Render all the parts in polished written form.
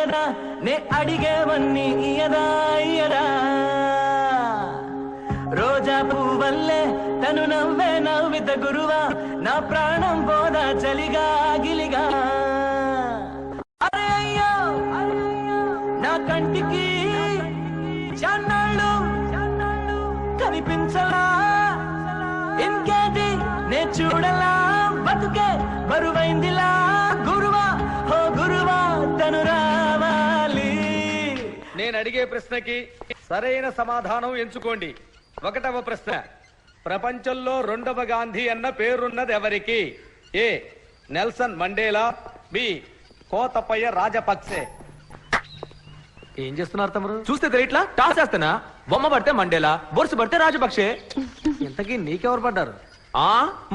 ఇయదా నే అడిగేవన్నీ ఇయదా ఇయదా రోజా పువ్వల్లే తను నవ్వే నవ్విత గురువా నా ప్రాణం పోదా చలిగా గిలిగా అరే అయ్యో నా కంటికి చాన్నాళ్ళు కనిపించలా ఇంకేది నే చూడలా బతుకే బరువైందిలా గురువా హో గురువా తను రావాలి. నేను అడిగే ప్రశ్నకి సరైన సమాధానం ఎంచుకోండి. 1వ ప్రశ్న, ప్రపంచంలో 2వ గాంధీ అన్న పేరున్నది ఎవరికి? ఏ నెల్సన్ మండేలా, బి కోతపయ్య రాజపక్సే. ఏం చేస్తున్నారు తమరు? చూస్తే తెలియట్లా? టాస్ చేస్తానా? బొమ్మ పడితే మండేలా, బొరుసు పడితే రాజపక్షే. ఇంతకీ నీకెవరు పడ్డారు?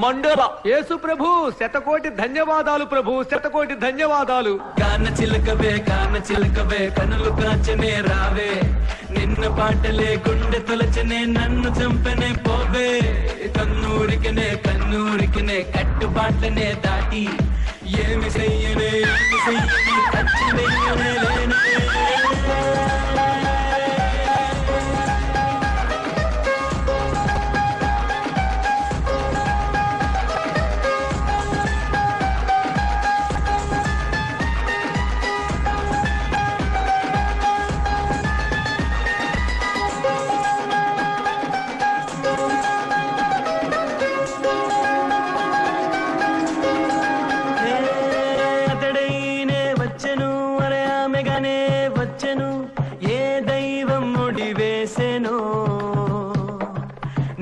మండేలా. యేసు ప్రభు, శతకోటి ధన్యవాదాలు ప్రభు, శతకోటి ధన్యవాదాలు. కాన చిలకవే కనులు కాచనే రావే, నిన్న పాటలే గుండె తొలచనే నన్ను చంపనే పోవే, కన్నూరికనే కట్టుబాట్లనే దాటి ఏమి చెయ్యనే ఖర్చు వెయ్యనే లేనే.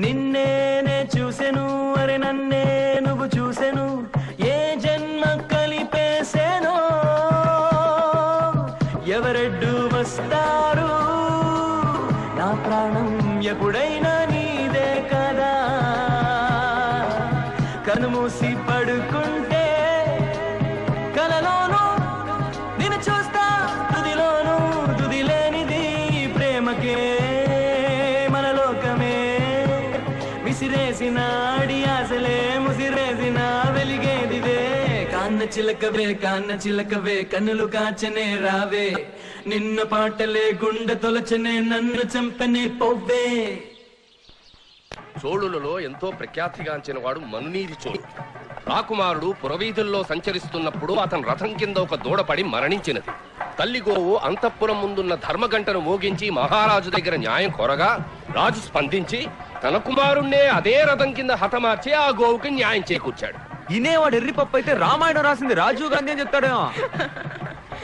నిన్నేనే చూసెను అరే నన్నే నువ్వు చూసెను, ఏ జన్మ కలిపేసేనో, ఎవరెడ్డు వస్తారు నా ప్రాణం ఎప్పుడైనా నీదే కదా, కనుమూసి పడుకుంటే కలలోను నిన్ను చూస్తా, తుదిలోను తుదిలేనిది ప్రేమకే మన లోకమే, విసిరేసిన ఆడియాసలే ముసిరేసిన వెలిగేదిదే. కాన్న చిలకవే కన్నులు కాచనే రావే, నిన్న పాటలే గుండె తొలచనే నన్ను చంపనే పోవే. చోళులలో ఎంతో ప్రఖ్యాతిగాంచిన వాడు మనునీరి చోళు. రాకుమారుడు పురవీధుల్లో సంచరిస్తున్నప్పుడు అతని రథం కింద ఒక దూడపడి మరణించినది. తల్లిగోవు అంతఃపురం ముందున్న ధర్మగంటను మోగించి మహారాజు దగ్గర న్యాయం కోరగా రాజు స్పందించి తన కుమారుణ్ణే అదే రథం కింద హతమార్చి ఆ గోవుకి న్యాయం చేకూర్చాడు. ఇనేవాడు ఎర్రిపప్పు అయితే రామాయణం రాసింది రాజీవ్ గాంధీ అని చెప్తాడేమో.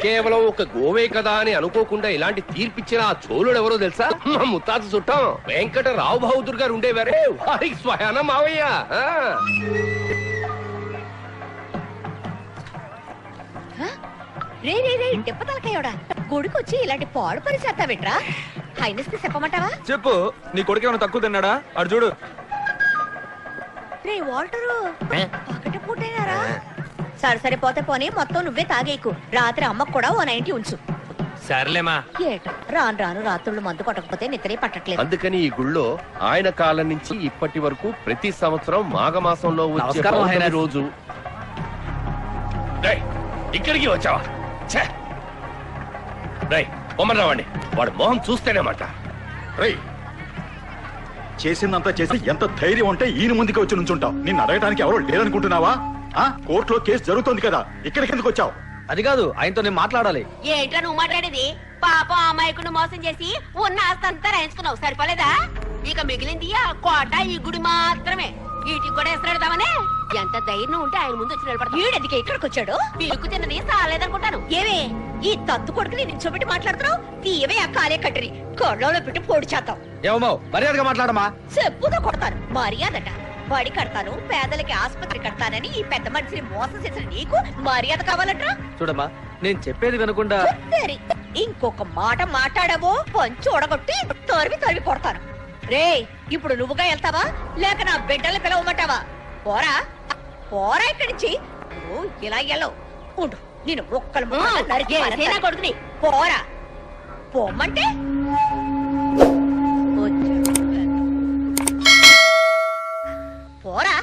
కేవలం ఒక గోవే కదా అని అనుకోకుండా ఇలాంటి తీర్పిచ్చిన ఆ చోళుడు ఎవరో తెలుసా? మా ముత్తాత చుట్టాం వెంకటరావు బహదూర్ గారు ఉండేవారే, వారికి స్వయాన మావయ్య. గుడికొచ్చి ఇలాంటి పాడు పని చేస్తావేట్రా? హైనెస్ కి చెప్పమంటావా? చెప్పు. నీ కొడుకు ఏమైనా తక్కువ తిన్నాడా? అడు చూడు. రే వాల్టరు, పగటి పూటేనారా? సరే పోతే పోనీ, మొత్తం నువ్వే తాగేకు. రాత్రి అమ్మకు కూడా ఓ 90 ఉంచు. సర్లేమా. ఏట రాను రాత్రులు మందు పట్టకపోతే నిద్రే పట్టట్లేదు. అందుకని ఈ గుళ్ళో ఆయన కాలం నుంచి ఇప్పటి వరకు ప్రతి సంవత్సరం మాఘమాసంలో వచ్చే రోజు. ఇక్కడికి వచ్చావా? రావండి, వాడు మొహం చూస్తేనేమాట. చేసిందంతా చేసి ఎంత ధైర్యం ఉంటే ఈయన ముందుకు వచ్చి నుంచుంటావు? నిన్ను అడగడానికి ఎవరో లేదనుకుంటున్నావా? కోర్టులో కేసు జరుగుతోంది కదా, ఇక్కడికి ఎందుకు వచ్చావు? అది కాదు, ఆయనతో నేను మాట్లాడాలి. ఏంట్రా నువ్వు మాట్లాడేది? పాపం అమాయకుడు మోసం చేసి ఉన్న ఆస్తంతా రాయించుకున్నావు, సరిపోలేదా? ఇక మిగిలింది ఆ కోట ఈ గుడి మాత్రమే. వీటికి కూడా ఎసరాడదామనే. ఎంత ధైర్యం ఉంటే ఆయన ముందు వచ్చి నిలబడతాడు. వీడెందుకు ఇక్కడికి వచ్చాడు? పిలుకు తిన్నది సాలేదనుకుంటాను. ఏమే ఈ తత్తు కొడుకుని నిల్చోబెట్టి మాట్లాడుతున్నావు? తీయవే ఆ కాలే కట్టరి కొళ్ళలో పెట్టి పొడి చేద్దాం. ఏమో మర్యాదగా మాట్లాడమా. చెప్పుతో కొడతాను. మర్యాదట బడి కడతాను, పేదలకి ఆసుపత్రి కడతానని ఈ పెద్ద మనిషిని మోసం చేసిన నీకు మర్యాద కావాలట్రా? చూడమ్మా, నేను చెప్పేది వినకుండా ఇంకొక మాట మాట్లాడావో పంచి ఒడగొట్టి తరివి కొడతాను. రే, ఇప్పుడు నువ్వుగా వెళ్తావా లేక నా బిడ్డలు పిలవమంటావా? పోరా ఇక్కడి నుంచి. ఇలా వెళ్ళవు ఉండు, నేను ఒక్కలు కొడుకుని పోరా. పోమ్మంటే పోరా.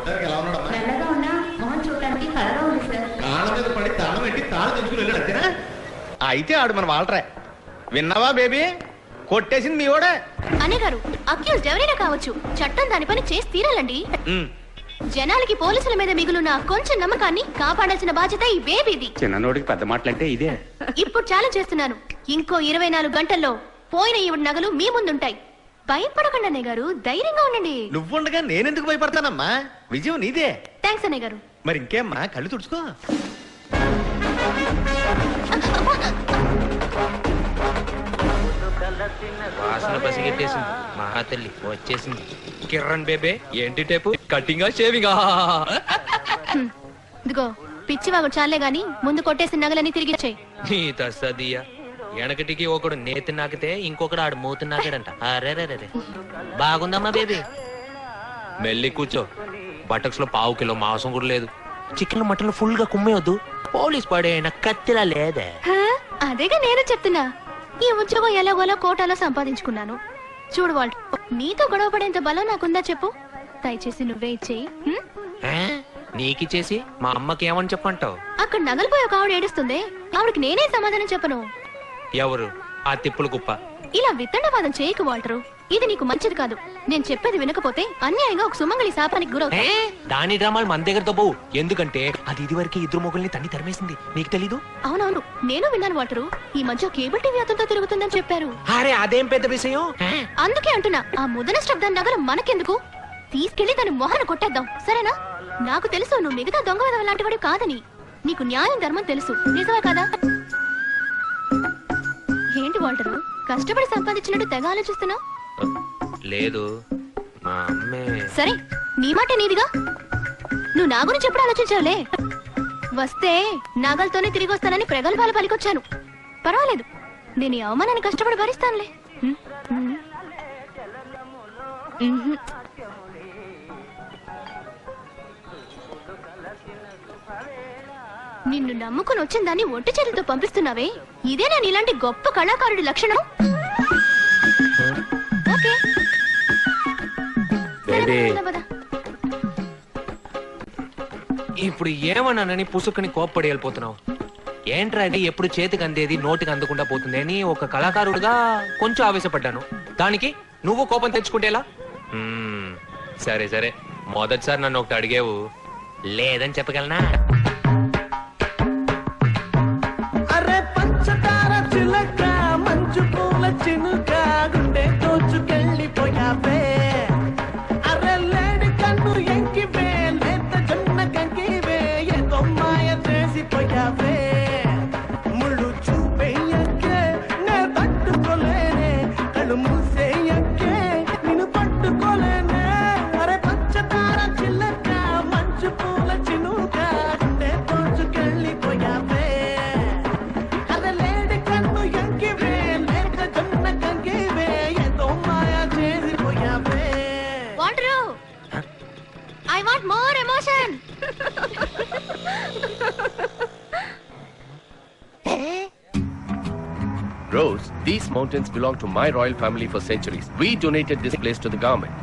చూడడానికి ఎలా ఉన్నాడమ్మా? నల్లగా ఉన్నా మొహం చూడడానికి కలగా ఉంది సార్. కాళ్ళ మీద పడి తాళం పెట్టి తాళం తెచ్చుకుని వెళ్ళాడు అంతేనా? అయితే ఆడు మన వాళ్ళరే. విన్నావా బేబీ? కొట్టేసింది మీ ఓడే. అనే గారు అక్యూజ్డ్ ఎవరైనా కావచ్చు, చట్టం దాని పని చేసి తీరాలండి. జనాలకి పోలీసుల మీద మిగులున్న కొంచెం నమ్మకాన్ని కాపాడాల్సిన బాధ్యత ఈ బేబీది. చిన్ననోడికి పెద్ద మాటలంటే ఇదే. ఇప్పుడు ఛాలెంజ్ చేస్తున్నాను, ఇంకో 24 గంటల్లో పోయిన ఈవిడ నగలు మీ ముందుంటాయి. భయపడకండి అన్నయ్య గారు, ధైర్యంగా ఉండండి. నువ్వుండగా నేనెందుకు భయపడతానమ్మా? విజయం నీదే. థ్యాంక్స్ అన్నయ్య గారు. మరి ఇంకేమ్మా, కళ్ళు తుడుచుకో. వాసన పసిగట్టేసింది మహా తల్లి వచ్చేసింది. కిరణ్ బేబే ఏంటి టేపు కటింగా షేవింగా? ఇదిగో పిచ్చివాగుడు చాలే గాని ముందు కొట్టేసిన నగలని తిరిగి ఇచ్చేయ్. నీ తస్సదియ్యా, వెనకటికి ఒకడు నేతి నాకితే ఇంకొకడు ఆడు మూతి నాకాడంట. అరే బాగుందమ్మా బేబీ. మెల్లి కూర్చో. బటక్స్ లో పావు కిలో మాంసం కూడా లేదు. చికెన్ మటన్ ఫుల్ గా కుమ్మేయొద్దు, పోలీస్ పడేయన కత్తిలా లేదే. హా, అదేగా నేను చెప్తున్నా. ఈ ఉద్యోగం ఎలాగోలా కోటాలో సంపాదించుకున్నాను. చూడు వాళ్ళు, నీతో గొడవ పడేంత బలం నాకుందా చెప్పు? దయచేసి నువ్వే ఇచ్చేయి. నీకిచ్చేసి మా అమ్మకి ఏమని చెప్పంటావు? అక్కడ నగలిపోయి ఒక ఆవిడ ఏడుస్తుంది, ఆవిడకి నేనే సమాధానం చెప్పను. ఎవరు? ఆ తిప్పుల కుప్ప. ఇలా విత్తనవాదం చేయకు వాల్టరు, ఇది నీకు మంచిది కాదు. నేను చెప్పేది వినకపోతే అన్యాయంగా ఒక సుమంగళి శాపానికి గురవుతా. దాని డ్రామాలు మన దగ్గరతో పోవు, ఎందుకంటే అది ఇదివరకు ఇద్దరు మొగుల్ని తన్ని తరిమేసింది. నీకు తెలీదు? అవునవును, నేను విన్నాను వాల్టరు. ఈ మధ్య కేబుల్ టీవీ అతనితో తిరుగుతుందని చెప్పారు. అరే అదేం పెద్ద విషయం. అందుకే అంటున్నా, ఆ ముదన శబ్దాన్ని నగలు మనకెందుకు? తీసుకెళ్లి దాని మొహన కొట్టేద్దాం, సరేనా? నాకు తెలుసు నువ్వు మిగతా దొంగ విధవ లాంటి వాడు కాదని. నీకు న్యాయం ధర్మం తెలుసు, నిజమే కదా? ఏంటి వాల్టరు, కష్టపడి సంపాదించినట్టు తెగ ఆలోచిస్తున్నావు? లేదు, మా అమ్మే. సరే, నీ మాట నీదిగా. నువ్వు నా గురించి ఎప్పుడు ఆలోచించావులే. వస్తే నాగలతోనే తిరిగి వస్తానని ప్రగల్భాలు పలికొచ్చాను. పర్వాలేదు, నేను ఈ అవమానాన్ని కష్టపడి భరిస్తానులే. నిన్ను నమ్ముకుని వచ్చిన దాన్ని ఒంటి చేతులతో పంపిస్తున్నావే, ఇదే నేను ఇలాంటి గొప్ప కళాకారుడి లక్షణం. ఓకే, ఇప్పుడు ఏమన్నానని పుసుకుని కోప్పడి వెళ్ళిపోతున్నావు? ఏంట్రా ఇది, ఎప్పుడు చేతికి అందేది నోటికి అందకుండా పోతుంది అని ఒక కళాకారుడిగా కొంచెం ఆవేశపడ్డాను. దానికి నువ్వు కోపం తెచ్చుకుంటేలా? సరే సరే, మొదటిసారి నన్ను ఒకటి అడిగేవు, లేదని చెప్పగలనా? అరే పంచదార చిలక మంచు పూల చినుక గుండె దోచుకెళ్ళిపోయావే. అరే లేడి కన్ను ఎంకివే, లేత జొన్న కంకివే, ఏదో మాయ చేసిపోయావే. ముళ్ళు చూపేయకే నే తట్టుకోలేనే, కళ్ళు మూసేయకే నిన్ను పట్టుకోలేనే. అరే పంచదార చిలక మంచు పూల చినుక గుండె దోచుకెళ్ళిపోయావే. అరే లేడి కన్ను ఎంకివే, లేత జొన్న కంకివే, ఏదో మాయ చేసిపోయావే. Walter, I want more emotion. Rose, these mountains belong to my royal family for centuries. We donated this place to the government.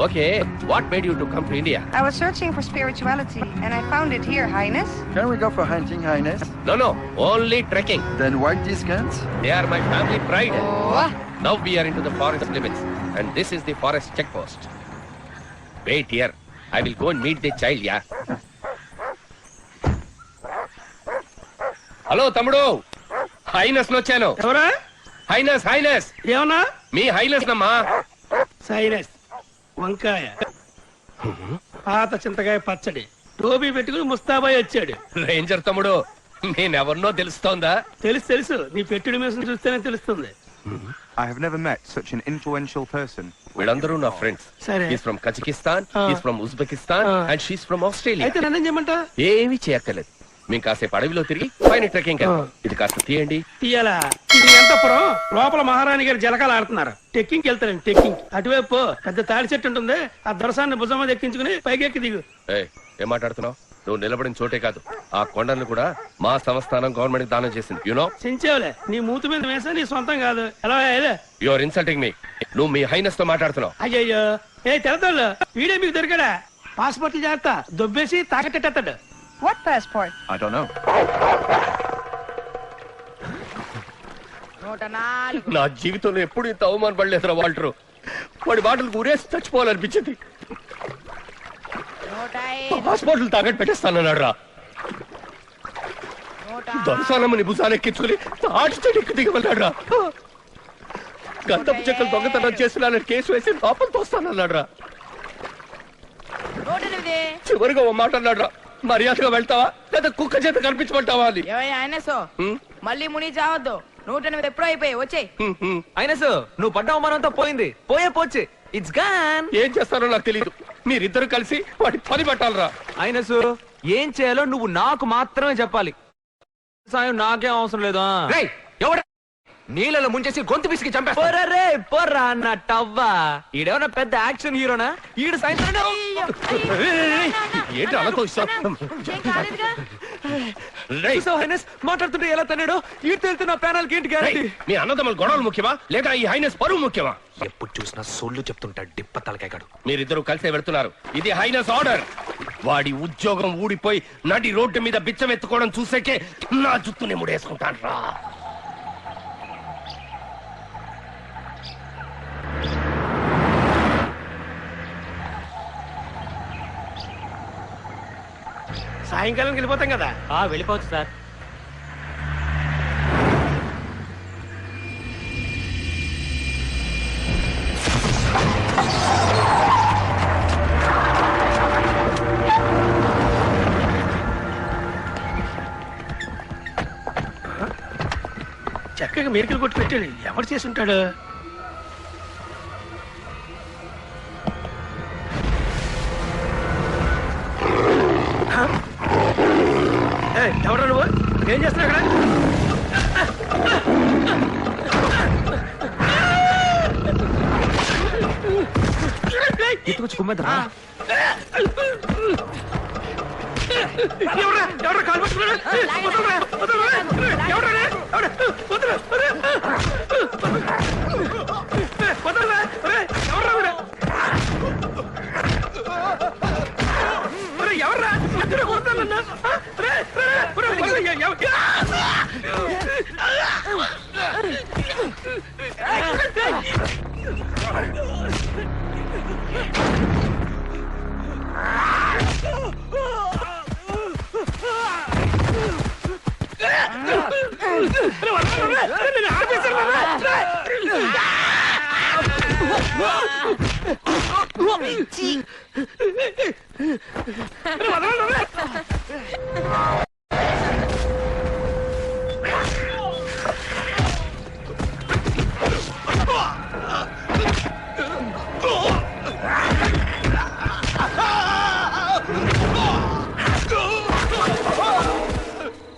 Okay, what made you to come to India? I was searching for spirituality and I found it here, Highness. Can we go for hunting, Highness? No, only trekking. Then why these guns? They are my family pride. Oh. Now we are into the forest limits, and this is the forest checkpost. Wait here. I will go and meet the child, yeah? Hello, Tamudu. Highness వచ్చాను. ఎవరా? Highness highness. ఏమన్నా? మీ highness నమ్మా. Sinus వంకాయ, పాత చింతకాయ పచ్చడి, టోపీ పెట్టుకుని ముస్తాబాయ్ వచ్చాడు. రేంజర్ తమ్ముడు, నేనెవరినో తెలుస్తోందా? తెలుసు, నీ పెట్టుడి మీద చూస్తేనే తెలుస్తుంది. I have never met such an influential person. వీళ్ళందరూ నా ఫ్రెండ్స్. సరే. He's from Kazakhstan, he's from Uzbekistan, and she's from Australia. అయితే నన్నేం చేయమంటా? ఏమీ చేయక్కర్లేదు. మేము కాసేపు అడవిలో తిరిగి పైన ట్రెక్కింగ్. ఇది కాస్త తీయండి. తీయాలా? ఇది ఎంతపురం, లోపల మహారాణి గారు జలకాలు ఆడుతున్నారు. టెక్కింగ్ వెళ్తారండి, టెక్కింగ్. అటువైపు పెద్ద తాడి చెట్టు ఉంటుంది, ఆ దొరసాన్ని భుజం మీద ఎక్కించుకుని పైకి ఎక్కి దిగు. ఏం మాట్లాడుతున్నావు? నువ్వు నిలబడిన చోటే కాదు ఆ కొండను కూడా మా సంస్థానం గవర్నమెంట్ దానం చేసింది యునో. చించేవులే నీ మూతి మీద వేసా నీ సొంతం కాదు ఎలా యు ఆర్ ఇన్సల్టింగ్ మీ. నువ్వు మీ హైనస్ తో మాట్లాడుతున్నావు. అయ్యయ్యో ఏ తెలతాళ్ళు వీడే మీకు దొరికాడా పాస్పోర్ట్లు చేస్తా దొబ్బేసి తాకట్టేస్తాడు. What passport? I don't know. నా జీవితంలో ఎప్పుడు ఇంత అవమానపడలేదురా వాల్టరు. వాడి మాటలకు ఊరేసి చచ్చిపోవాలనిపించింది. పాస్పోర్ట్లు తాకట్టు పెట్టేస్తానన్నాడు రా. దొరసానమ్మని భుజానెక్కించుకుని తాటి చెట్టు దిగమన్నాడు రా. గంధపు చెక్కలు దొంగతనం చేసిన కేసు వేసి లోపల తోస్తానన్నాడు రా. చివరిగా ఓ మాట అన్నాడు రా, మర్యాదగా వెళ్తావా లేదా కుక్క చేత కనిపించమంటావా అని. మళ్ళీ ముని చావద్దు. 108 ఎప్పుడో అయిపోయి వచ్చే. అయినసు నువ్వు పడ్డ అవమానంతో పోయింది. పోచే ఇట్స్ గాన్. ఏం చేస్తారో నాకు తెలియదు. మీరిద్దరు కలిసి వాటి పని పట్టాలరా. అయినసు ఏం చేయాలో నువ్వు నాకు మాత్రమే చెప్పాలి. సాయం నాకేం అవసరం లేదు. ఎవడ నీళ్ళలో ముంచేసి గొంతు పిసికి చంపేస్తా. పోర్రా అన్న టవ్వా. ఈడేమన్నా పెద్ద యాక్షన్ హీరోనా? ఈడు సాయంత్రం ఏంటి అలాతో మాట్లాడుతుంటే ఎలా తన్నాడో ఈడు తెలితే నా ప్యానల్కి ఏంటి గ్యారెంటీ? మీ అన్నదమ్ముల గొడవలు ముఖ్యమా లేక ఈ హైనస్ పరువు ముఖ్యమా? ఎప్పుడు చూసినా సొల్లు చెప్తుంటాడు డిప్ప తలకాయగాడు. మీరిద్దరు కలిసే వెళ్తున్నారు. ఇది హైనస్ ఆర్డర్. వాడి ఉద్యోగం ఊడిపోయి నడి రోడ్డు మీద బిచ్చం ఎత్తుకోవడం చూసేకే నా జుట్టుని ముడేసుకుంటాను రా. సాయంకాలం వెళ్ళిపోతాం కదా. వెళ్ళిపోవచ్చు సార్. చక్కగా మేరికలు కొట్టి పెట్టాడు. ఎవరు చేసి ఉంటాడు? ఎవరు నువ్వు? ఏం చేస్తున్నావు ఇక్కడ? ఎత్తుకొచ్చి కుమ్మేద్దా? ఎవరు కాలు పట్టుకున్నాడు? ఎవర్రా కొడతానన్నా?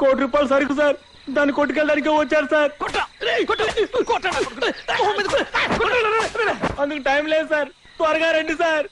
₹1 సరుకు సార్. దాన్ని కొట్టుకెళ్ళడానికి వచ్చారు సార్. అందుకు టైం లేదు సార్. త్వరగా రండి సార్.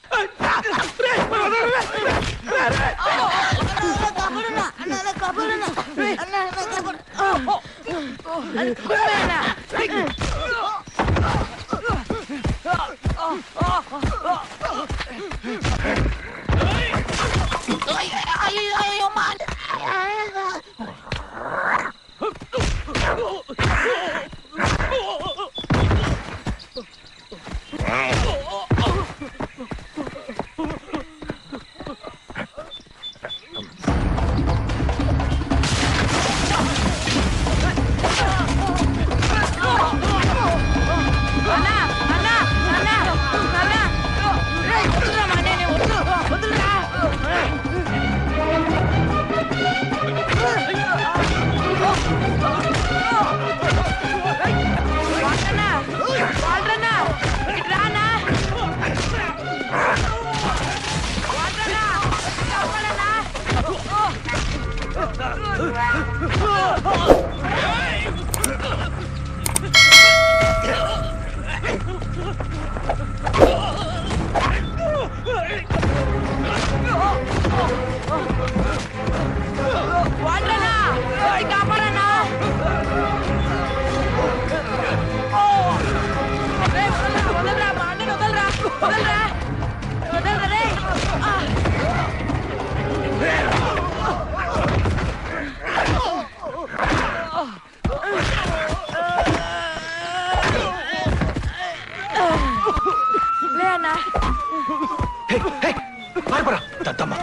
పారిపోరా దద్దమ్మ.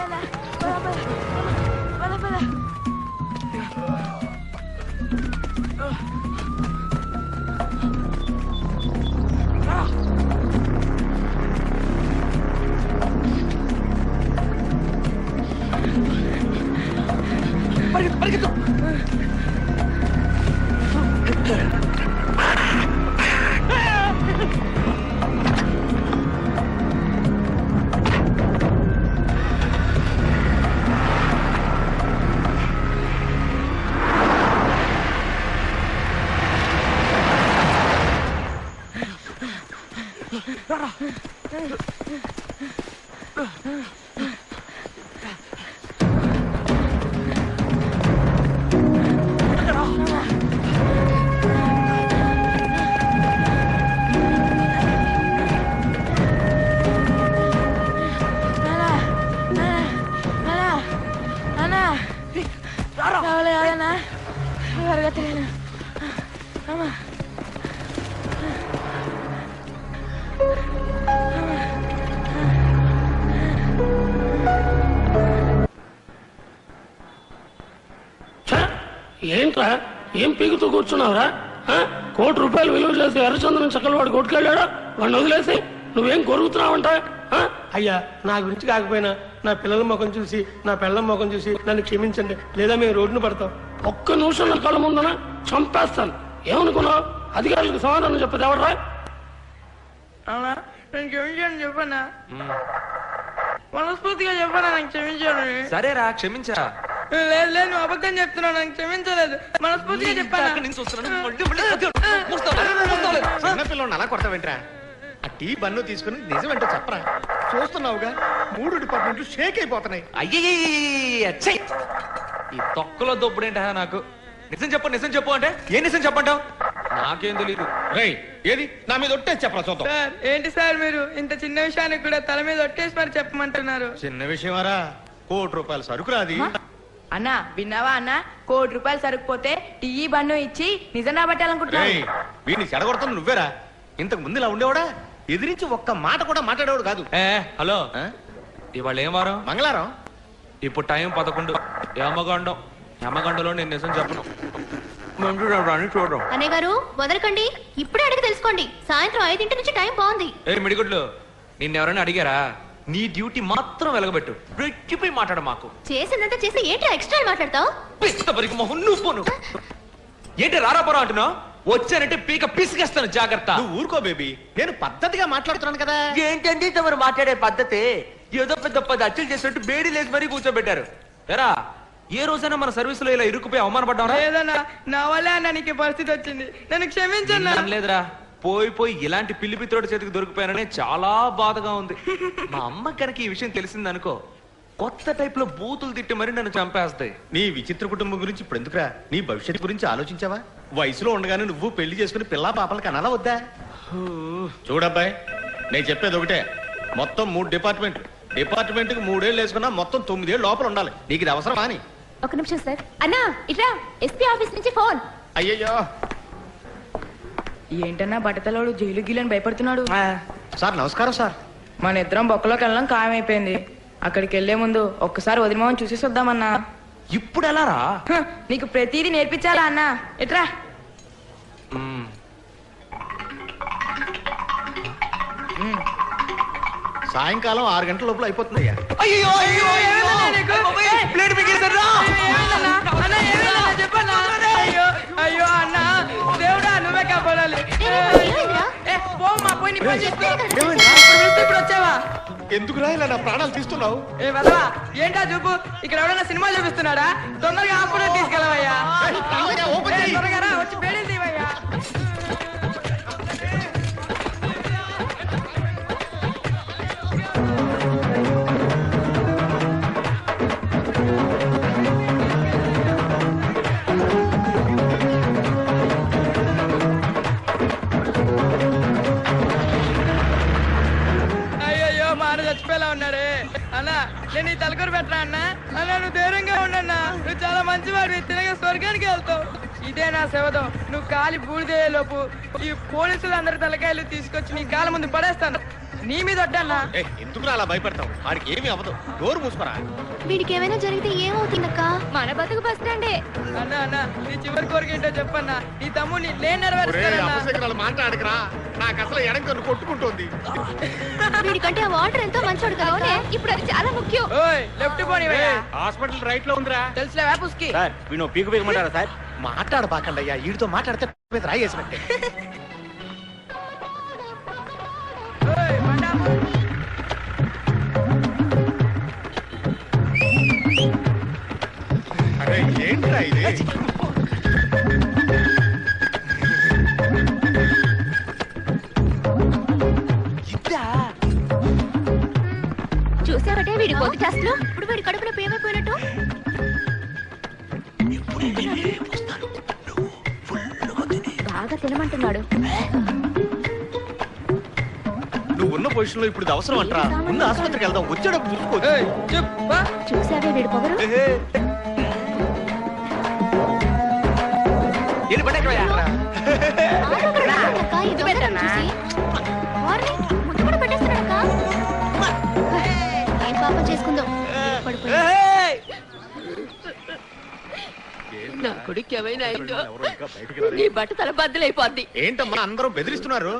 పరిగెత్తు. ఏంట్రా ఏం పీకుతూ కూర్చున్నావురా? 1 కోటి రూపాయలు విలువ చేసి ఎర్రచందనం చక్కలు వాడు కొట్టుకెళ్ళాడు. వాడిని వదిలేసి నువ్వేం కొరుగుతున్నావంట? అయ్యా, నా గురించి కాకపోయినా నా పిల్లల ముఖం చూసి, నా పిల్లల ముఖం చూసి నన్ను క్షమించండి, లేదా మేము రోడ్డును పడతాం. ఒక్క నిమిషం నా కళ్ళ ముందున చంపేస్తాను. ఏమనుకున్నావు? అధికారులకు సమాధానం చెప్పదు ఎవడరా? అవునా, నేను క్షమించాను చెప్పన్నా. మనస్ఫూర్తిగా చెప్పనా నాకు క్షమించాను. సరేరా క్షమించా. లేదు లేదు, నువ్వు అబద్ధం చెప్తున్నావు. నాకు క్షమించలేదు, మనస్ఫూర్తిగా చెప్పాను. చిన్నపిల్లని అలా కొడతావేంట్రా? ఆ టీ బన్ను తీసుకుని నిజమేంటో చెప్పరా? చూస్తున్నావుగా 3 డిపార్ట్మెంట్లు షేక్ అయిపోతున్నాయి. అయ్యే ఈ తొక్కలో దొప్పుడేంట నాకు. నిజం చెప్పు అంటే ఏ నిజం చెప్పంటావు? నాకేం తెలీదు. రేయ్, ఏది నా మీద ఒట్టేసి చెప్పరా చూద్దాం. సార్, ఏంటి సార్ మీరు ఇంత చిన్న విషయానికి కూడా తల మీద ఒట్టేసి మరి చెప్పమంటున్నారు? చిన్న విషయమారా, 1 కోటి రూపాయల సరుకురా అది. అన్నా విన్నావా అన్న, 1 కోటి రూపాయలు సరుకుపోతే టీ బన్ను ఇచ్చి నిజం రాబట్టాలనుకుంటున్నావు. రేయ్, వీడిని చెడగొడుతుంది నువ్వేరా? ఇంతకు ముందు ఇలా ఉండేవాడా? ఎదిరించి ఒక్క మాట కూడా మాట్లాడేవాడు కాదు. హలో, ఇవాళ ఏం వారం? మంగళవారం. ఇప్పుడు టైం 11. యమగండలో నేను నిజం చెప్పను. చూడడం అన్నయ్య గారు వదలకండి, ఇప్పుడే అడిగి తెలుసుకోండి. సాయంత్రం 5 నుంచి టైం బాగుంది. మిడిగుడ్లు, నిన్నెవరైనా అడిగారా? నీ డ్యూటీ మాత్రం వెలగబెట్టు. రెచ్చిపోయి మాట్లాడ మాకు. చేసిందంతా చేసి ఏంటి ఎక్స్ట్రా మాట్లాడతావు? పిస్తపరికి మొహం నువ్వు పోను. ఏంటి రారాపురం అంటున్నావు? వచ్చానంటే పీక పిసిగేస్తాను, జాగ్రత్త. నువ్వు ఊరుకో బేబీ, నేను పద్ధతిగా మాట్లాడుతున్నాను కదా. ఏంటండి తమరు మాట్లాడే పద్ధతి? ఏదో పెద్ద 10 అచ్చులు చేసినట్టు బేడీ లేసి మరీ కూర్చోబెట్టారు. ఎరా, ఏ రోజైనా మన సర్వీస్ లో ఇలా ఇరుక్కుపోయి అవమానపడ్డా? లేదన్నా, నా వల్లే అన్న నీకు పరిస్థితి వచ్చింది, నన్ను క్షమించన్నా. లేదురా, పోయి ఇలాంటి పిల్లి పిత్రోడి చేతికి దొరికిపోయాననే చాలా బాధగా ఉంది. మా అమ్మ కనుక ఈ విషయం తెలిసిందనుకో, కొత్త టైప్ లో బూతులు తిట్టి మరి నన్ను చంపేస్తాయి. నీ విచిత్ర కుటుంబం గురించి ఇప్పుడు ఎందుకురా? నీ భవిష్యత్తు గురించి ఆలోచించావా? వయసులో ఉండగానే నువ్వు పెళ్లి చేసుకుని పిల్లా పాపలు కనాలా వద్దా? చూడబ్బాయి, నేను చెప్పేది ఒకటే. మొత్తం 3 డిపార్ట్మెంట్ కి 3 ఏళ్ళు వేసుకున్నా మొత్తం 9 ఏళ్ళు లోపల ఉండాలి. నీకు ఇది అవసరమా అని? ఒక నిమిషం సార్. అన్నా ఇట్రా, ఎస్పీ ఆఫీస్ నుంచి ఫోన్. అయ్యయ్యో, ఏంటన్నా బట్టతలోడు జైలు గీలని భయపడుతున్నాడు? సార్ నమస్కారం సార్. మన ఇద్దరం బొక్కలోకి వెళ్ళడం ఖాయమైపోయింది. అక్కడికి వెళ్లే ముందు ఒక్కసారి వదిలిమోహన్ చూసేసి వద్దామన్నా. ఇప్పుడు ఎలా రా? నీకు ప్రతిదీ నేర్పించాలా అన్నా? ఎట్రా. సాయంకాలం 6 గంటల లోపల అయిపోతుందయ్యా. అయ్యో ప్లేట్ అయ్యో అన్నా, దేవుడా నువ్వే కాపాడాలి. ఇప్పుడు వచ్చావా? ఎందుకురా ఇలా నా ప్రాణాలు తీస్తున్నావు? ఏ వదవా, ఏంటా చూపు? ఇక్కడ ఎవరైనా సినిమా చూపిస్తున్నాడా? తొందరగా హాస్పిటల్ తీసుకెళ్ళవయ్యా. త్వరగా రా, వచ్చి బేడీలు తీవయ్యా. చచ్చిపోయేలా ఉన్నాడే అన్నా. నేను ఈ తలకూర పెట్టరా అన్నా? అన్నా నువ్వు ధైర్యంగా ఉండన్నా, నువ్వు చాలా మంచివాడివి, తినగా స్వర్గానికి వెళ్తావు. ఇదే నా శవదం. నువ్వు కాలి బూడిదే లోపు ఈ పోలీసులు అందరి తలకాయలు తీసుకొచ్చి నీ కాళ్ళ ముందు పడేస్తాను. నీ మీద వడ్డన్నా. ఎందుకు అలా భయపడతావు? వాడికి ఏమీ అవ్వదు, డోర్ మూసుకోరా. వీడికి ఏమైనా జరిగితే ఏమవుతుందక్క? మన బతుకు బస్ స్టాండే. అన్న అన్న నీ చివరి కోరిక ఏంటో చెప్పన్నా. నీ తమ్ముని నేను నెరవేరుస్తానన్నా. మాట్లాడకరా, నాకు అసలు ఎడంకన్ను కొట్టుకుంటోంది. వీడికంటే ఆ వాటర్ ఎంతో మంచోడు కదా, ఇప్పుడు అది చాలా ముఖ్యం. ఓయ్ లెఫ్ట్ పోని హాస్పిటల్ రైట్ లో ఉందిరా. తెలుసులేవా పుస్కి? సార్ వీణు పీకు పీకమంటారా సార్? మాట్లాడబాకండి అయ్యా, వీడితో మాట్లాడితే మీద రాయేసినట్టే. ఓయ్ మండాపు. అరే ఏంట్రా ఇది? చూసావటే వీడి కొద్ది టెస్ట్ లో ఇప్పుడు వీడి కడుపులో పేమైపోయినట్టు. బాగా తినమంటున్నాడు. నువ్వు ఉన్న పొజిషన్ లో ఇప్పుడు ఇది అవసరం అంటారా? ముందు ఆసుపత్రికి వెళ్దాం, వచ్చేటప్పుడు చూసుకో. చూసావే వీడి పొగరు. ముందు కూడా పెట్టేస్తున్నాడక్క. ఏం పాపం చేసుకుందాం. నా కొడుకు ఏమైనా అయిందో నీ బట్ట తల బద్దలైపోద్ది. ఏంటమ్మా అందరూ బెదిరిస్తున్నారు?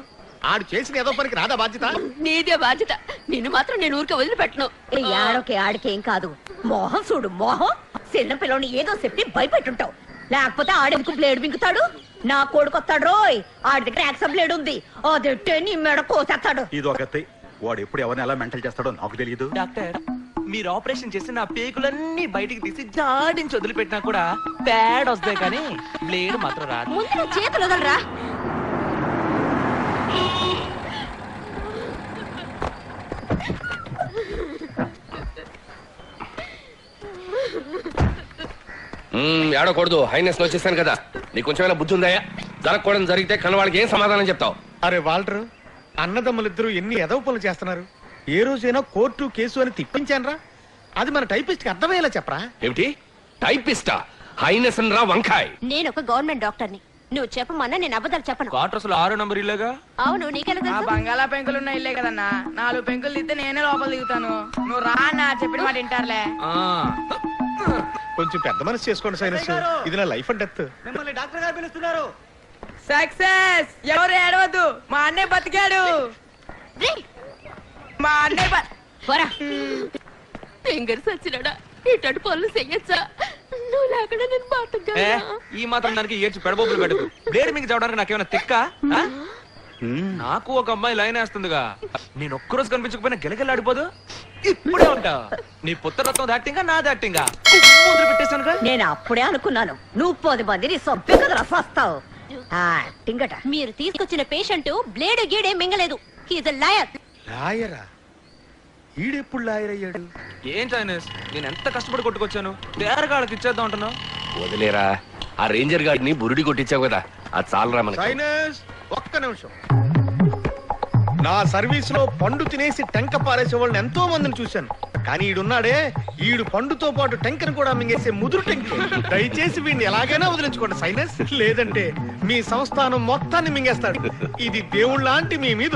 ఆడు చేసిన ఏదో పనికి రాదా బాధ్యత? నీదే బాధ్యత. నిన్ను మాత్రం నేను ఊరికే వదిలిపెట్టను. ఆడోకే ఆడికేం కాదు. మోహం చూడు మోహం. చిన్న పిల్లని ఏదో చెప్పి భయపెట్టుంటావు. లేకపోతే ఆడెందుకు బ్లేడ్ బింకుతాడు? నా కొడుకొస్తాడు రోయ్. ఆడి దగ్గర యాక్సమ్ బ్లేడ్ ఉంది. అదెట్టే నీ మెడ కోసేస్తాడు. ఇది ఒక వాడు ఎప్పుడు ఎవరిని ఎలా మెంటల్ చేస్తాడో నాకు తెలియదు. డాక్టర్, మీరు ఆపరేషన్ చేసి నా పేగులన్నీ బయటికి తీసి జాడించి వదిలిపెట్టినా కూడా ప్యాడ్ వస్తాయి కానీ బ్లేడ్ మాత్రం రాదు. ముందు చేతులు వదలరా. ఏడకూడదు, హైనెస్ వచ్చేసాను కదా. నీకు కొంచెమైనా బుద్ధి ఉందా? జరగకూడదు జరిగితే కనవాళ్ళకి ఏం సమాధానం చెప్తావు? అరే వాల్టర్, అన్నదమ్ములిద్దరూ ఎన్ని ఎదవ పనులు చేస్తున్నారు. ఏ రోజైనా కోర్టు కేసు అని తిప్పించానరా? అది మన టైపిస్ట్ కి అర్థమయ్యేలా చెప్పరా. ఏమిటి టైపిస్టా? హైనెస్ రా వంకాయ్. నేను ఒక గవర్నమెంట్ డాక్టర్ని. నువ్వు చెప్పమన్నా నేను అబద్ధాలు చెప్పను. క్వార్టర్స్ లో 6 నంబర్ ఇల్లేగా. అవును, నీకెలా ఆ తెలుసు? బంగాళా పెంకులు ఉన్న ఇల్లే కదన్నా. 4 పెంకులు తీస్తే నేనే లోపల దిగుతాను. నువ్వు రా అన్న, చెప్పిన మాట వింటారులే. కొంచెం పెద్ద మనసు చేసుకోండి సైనస్, ఇది నా లైఫ్ అండ్ డెత్. మిమ్మల్ని డాక్టర్ గారు పిలుస్తున్నారు. సక్సెస్. ఎవరు ఏడవద్దు, మా అన్నయ్య బతికాడు. మా అన్నయ్య ఫింగర్ సచ్చినాడా? ఇటు పనులు చెయ్యొచ్చా? నువ్వు లేకుండా నేను బతక. ఈ మాత్రం దానికి ఏడ్చి పెడబొబ్బులు పెట్టదు. బ్లేడ్ మీకు చదవడానికి నాకేమైనా తిక్క? నాకు ఒక అమ్మాయి లైన్ వేస్తుందిగా. నేను ఒక్కరోజు కనిపించకపోయినా గిలగిలాడిపోదు. ఇప్పుడే ఉంటా. నీ పుత్రరత్నం యాక్టింగ్ నాది యాక్టింగ్ పెట్టేశానుగా. నేను అప్పుడే అనుకున్నాను నువ్వు 10 మందిని సొబ్బే కదా రసాస్తావు. మీరు తీసుకొచ్చిన పేషెంట్ బ్లేడ్ గీడే మింగలేదు. He's lawyer. లాయరా? ఈడెప్పుడు లాయర్ అయ్యాడు? ఏం చైనస్, నేను ఎంత కష్టపడి కొట్టుకొచ్చాను. తేరగాళ్ళకి ఇచ్చేద్దాం అంటున్నావు. వదిలేరా, ఆ రేంజర్ గాడిని బురుడి కొట్టించావు కదా, అది చాలరా మనకి. సైనస్ ఒక్క నిమిషం. నా సర్వీస్ లో పండు తినేసి టెంక పారేసే వాళ్ళని ఎంతో మందిని చూశాను. కానీ ఈడున్నాడే, ఈడు పండుతో పాటు టెంకను కూడా మింగేసే ముదురు టెంక. దయచేసి వీడిని ఎలాగైనా వదిలించుకోండి సైనస్, లేదంటే మీ సంస్థానం మొత్తాన్ని మింగేస్తాడు. ఇది దేవుళ్ళ లాంటి మీ మీద.